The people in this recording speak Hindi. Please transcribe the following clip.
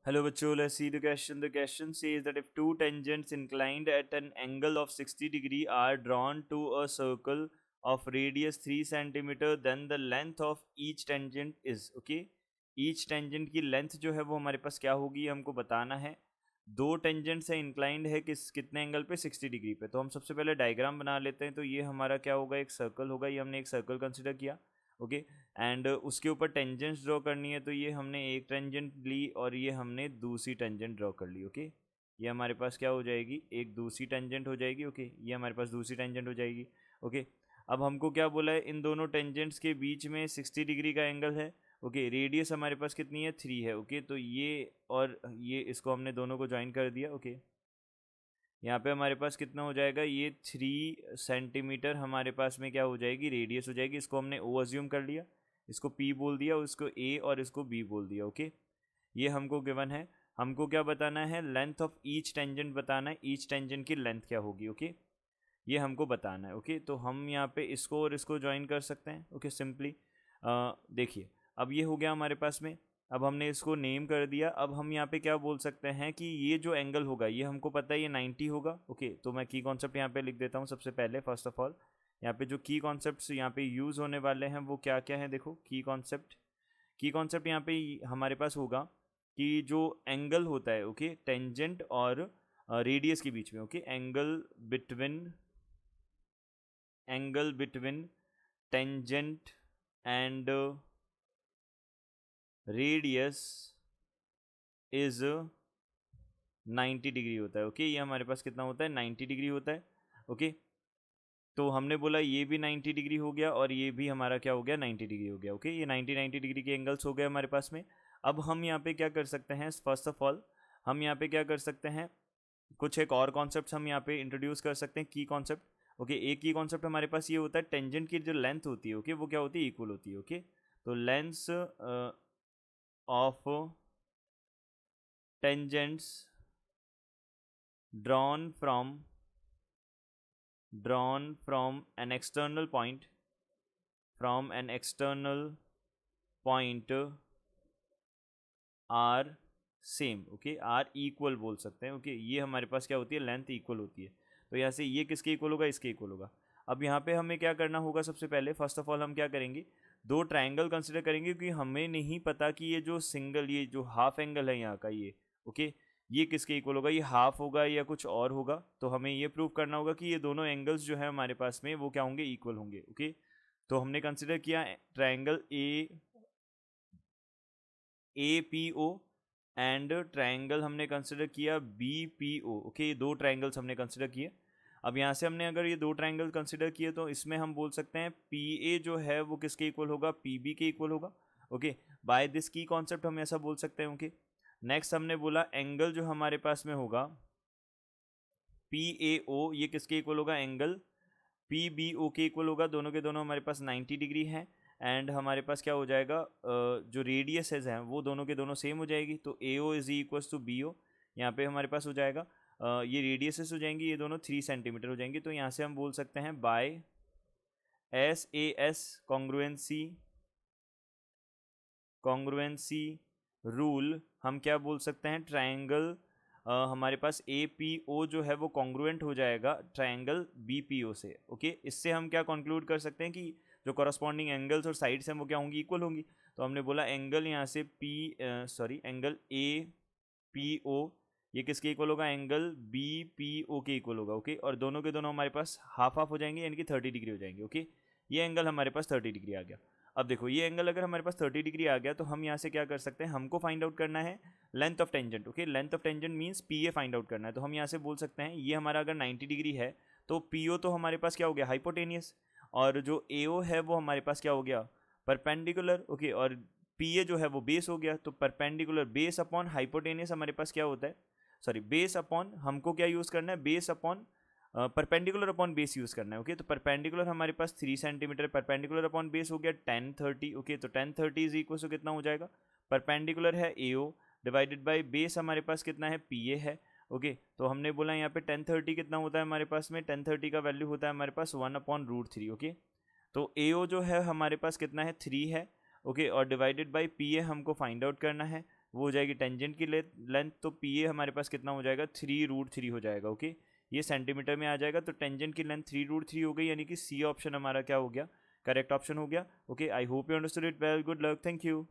Hello बच्चों, let's see the question. The question says that if two tangents inclined at an angle of 60 degree are drawn to a circle of radius 3 centimeter, then the length of each tangent is okay. Each tangent की लेंथ जो है वो हमारे पास क्या होगी हमको बताना है. दो टेंजेंट से इंक्लाइंड है कितने एंगल पे 60 डिग्री पे. तो हम सबसे पहले डायग्राम बना लेते हैं. तो ये हमारा क्या होगा, एक सर्कल होगा. ये हमने एक सर्कल कंसिडर किया. ओके एंड उसके ऊपर टेंजेंट्स ड्रॉ करनी है. तो ये हमने एक टेंजेंट ली और ये हमने दूसरी टेंजेंट ड्रॉ कर ली. ओके ये हमारे पास क्या हो जाएगी, एक दूसरी टेंजेंट हो जाएगी. ओके ये हमारे पास दूसरी टेंजेंट हो जाएगी. ओके अब हमको क्या बोला है, इन दोनों टेंजेंट्स के बीच में 60 डिग्री का एंगल है. ओके रेडियस हमारे पास कितनी है, 3 है. ओके तो ये और ये इसको हमने दोनों को ज्वाइन कर दिया. ओके यहाँ पे हमारे पास कितना हो जाएगा, ये 3 सेंटीमीटर हमारे पास में क्या हो जाएगी, रेडियस हो जाएगी. इसको हमने ओ अज्यूम कर लिया, इसको पी बोल दिया, उसको ए और इसको बी बोल दिया. ओके ये हमको गिवन है. हमको क्या बताना है, लेंथ ऑफ ईच टेंजेंट बताना है. ईच टेंजेंट की लेंथ क्या होगी. ओके ये हमको बताना है. ओके तो हम यहाँ पे इसको और इसको ज्वाइन कर सकते हैं. ओके सिंपली देखिए अब ये हो गया हमारे पास में. अब हमने इसको नेम कर दिया. अब हम यहाँ पे क्या बोल सकते हैं कि ये जो एंगल होगा ये हमको पता है ये 90 होगा. ओके तो मैं की कॉन्सेप्ट यहाँ पे लिख देता हूँ. सबसे पहले फर्स्ट ऑफ ऑल यहाँ पे जो की कॉन्सेप्ट्स यहाँ पे यूज़ होने वाले हैं वो क्या क्या है. देखो की कॉन्सेप्ट यहाँ पे हमारे पास होगा कि जो एंगल होता है ओके टेंजेंट और रेडियस के बीच में. Okay angle between tangent and radius is 90 degree होता है. ओके ये हमारे पास कितना होता है, 90 डिग्री होता है. ओके तो हमने बोला ये भी 90 डिग्री हो गया और ये भी हमारा क्या हो गया, 90 डिग्री हो गया. ओके ये 90 डिग्री के एंगल्स हो गए हमारे पास में. अब हम यहाँ पे क्या कर सकते हैं, फर्स्ट ऑफ ऑल हम यहाँ पे क्या कर सकते हैं, कुछ एक और कॉन्सेप्ट हम यहाँ पे इंट्रोड्यूस कर सकते हैं. की कॉन्सेप्ट ओके एक की कॉन्सेप्ट हमारे पास ये होता है, टेंजेंट की जो लेंथ होती है ओके वो क्या होती है, इक्वल होती है. ओके तो length of tangents drawn from an external point are same. Okay are equal बोल सकते हैं. ओके ये हमारे पास क्या होती है, लेंथ इक्वल होती है. तो यहाँ से ये किसके इक्वल होगा, इसके इक्वल होगा. अब यहाँ पे हमें क्या करना होगा, सबसे पहले फर्स्ट ऑफ ऑल हम क्या करेंगे, दो ट्रायंगल कंसिडर करेंगे. क्योंकि हमें नहीं पता कि ये जो सिंगल, ये जो हाफ एंगल है यहाँ का ये ओके ये किसके इक्वल होगा, ये हाफ होगा या कुछ और होगा. तो हमें ये प्रूव करना होगा कि ये दोनों एंगल्स जो है हमारे पास में वो क्या होंगे, इक्वल होंगे. ओके तो हमने कंसिडर किया triangle A P O and triangle हमने कंसिडर किया बी पी ओ. ओके दो ट्रायंगल्स हमने कंसिडर किए. अब यहाँ से हमने अगर ये दो ट्रायंगल कंसिडर किए तो इसमें हम बोल सकते हैं पी ए जो है वो किसके इक्वल होगा, पी बी के इक्वल होगा. ओके बाय दिस की कॉन्सेप्ट हम ऐसा बोल सकते हैं. ओके नेक्स्ट हमने बोला एंगल जो हमारे पास में होगा पी ए ओ ये किसके इक्वल होगा, एंगल पी बी ओ के इक्वल होगा. दोनों के दोनों हमारे पास 90 डिग्री हैं. एंड हमारे पास क्या हो जाएगा, जो रेडियसेस हैं वो दोनों के दोनों सेम हो जाएगी. तो A O is equals to B O यहाँ पे हमारे पास हो जाएगा. ये रेडियसेस हो जाएंगी, ये दोनों 3 सेंटीमीटर हो जाएंगी. तो यहाँ से हम बोल सकते हैं बाय एस कॉन्ग्रुएंसी रूल हम क्या बोल सकते हैं, ट्रायंगल हमारे पास ए पी ओ जो है वो कॉन्ग्रुएंट हो जाएगा ट्रायंगल बी पी ओ से. ओके इससे हम क्या कंक्लूड कर सकते हैं कि जो कॉरस्पॉन्डिंग एंगल्स और साइड्स हैं वो क्या होंगी, इक्वल होंगी. तो हमने बोला एंगल यहाँ से एंगल ए पी ओ ये किसके इक्वल होगा, एंगल बी पी ओ के इक्वल होगा. ओके और दोनों के दोनों हमारे पास हाफ हाफ हो जाएंगे यानी कि 30 डिग्री हो जाएंगे. ओके ये एंगल हमारे पास 30 डिग्री आ गया. अब देखो ये एंगल अगर हमारे पास 30 डिग्री आ गया तो हम यहाँ से क्या कर सकते हैं, हमको फाइंड आउट करना है length of tangent. Okay length of tangent means P A find out करना है. तो हम यहाँ से बोल सकते हैं ये हमारा अगर 90 डिग्री है तो पी ओ तो हमारे पास क्या हो गया, हाइपोटेनियस. और जो ए ओ है वो हमारे पास क्या हो गया, परपेंडिकुलर. ओके और पी ए जो है वो बेस हो गया. तो परपेंडिकुलर बेस अपॉन हाइपोटेनियस हमारे पास क्या होता है, सॉरी बेस अपॉन, हमको क्या यूज़ करना है, base upon perpendicular upon base use करना है. ओके तो परपेंडिकुलर हमारे पास 3 सेंटीमीटर, परपेंडिकुलर अपॉन बेस हो गया 1030. ओके तो 1030 इज इक्वल टू कितना हो जाएगा, परपेंडिकुलर है ए ओ डिवाइडेड बाई बेस हमारे पास कितना है, पी ए है. ओके तो हमने बोला यहाँ पे 1030 कितना होता है हमारे पास में, 1030 का वैल्यू होता है हमारे पास 1/√3. ओके तो ए ओ जो है हमारे पास कितना है, 3 है. ओके और डिवाइडेड बाई पी ए हमको फाइंड आउट करना है. वो हो जाएगी टेंजेंट की लेंथ, तो पी ए हमारे पास कितना हो जाएगा 3√3 हो जाएगा। ओके, ये सेंटीमीटर में आ जाएगा, तो टेंजेंट की लेंथ 3√3 हो गई, यानी कि सी ऑप्शन हमारा क्या हो गया, करेक्ट ऑप्शन हो गया। Okay, I hope you understood it well, good luck, thank you.